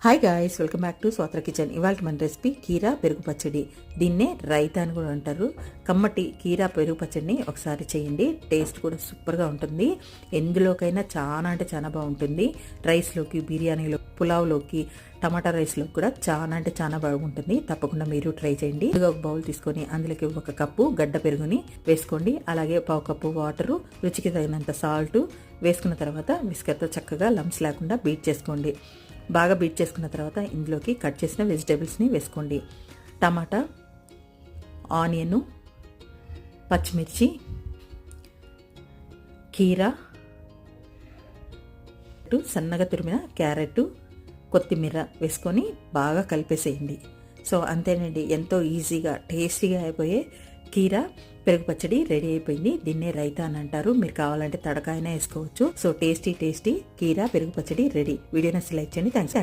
Hi guys, welcome back to Swathra kitchen. ఇవాళ మన recipe కీరా పెరుగు పచ్చడి. దీన్నే రైతా అని కూడా అంటారు. కమ్మటి కీరా పెరుగు పచ్చడిని ఒకసారి చేయండి. టేస్ట్ కూడా సూపర్గా ఉంటుంది. ఎందులోకైనా చాలా అంటే చాలా బాగుంటుంది. రైస్లోకి, బిర్యానీలో, పులావ్లోకి, టమాటా రైస్లోకి కూడా చాలా అంటే చాలా బాగుంటుంది. తప్పకుండా మీరు ట్రై చేయండి. ఒక బౌల్ తీసుకొని అందులోకి 1 కప్పు గడ్డ పెరుగుని వేసుకోండి. అలాగే 1/2 కప్పు వాటరు, రుచికి తగినంత సాల్ట్ వేసుకున్న తర్వాత విస్కర్తో చక్కగా లంప్స్ లేకుండా బీట్ చేసుకోండి. బాగా బీట్ చేసుకున్న తర్వాత ఇందులోకి కట్ చేసిన వెజిటేబుల్స్ని వేసుకోండి. టమాటా, ఆనియన్, పచ్చిమిర్చి, కీరా, సన్నగా తురిమిన క్యారెట్, కొత్తిమీర వేసుకొని బాగా కలిపేసేయండి. సో అంతేనండి, ఎంతో ఈజీగా టేస్టీగా అయిపోయే కీరా పెరుగు పచ్చడి రెడీ అయిపోయింది. దీన్నే రైతా అని అంటారు. మీరు కావాలంటే తడకాయనే వేసుకోవచ్చు. సో టేస్టీ కీరా పెరుగు పచ్చడి రెడీ. వీడియో నచ్చితే లైక్ చేయండి. థ్యాంక్స్.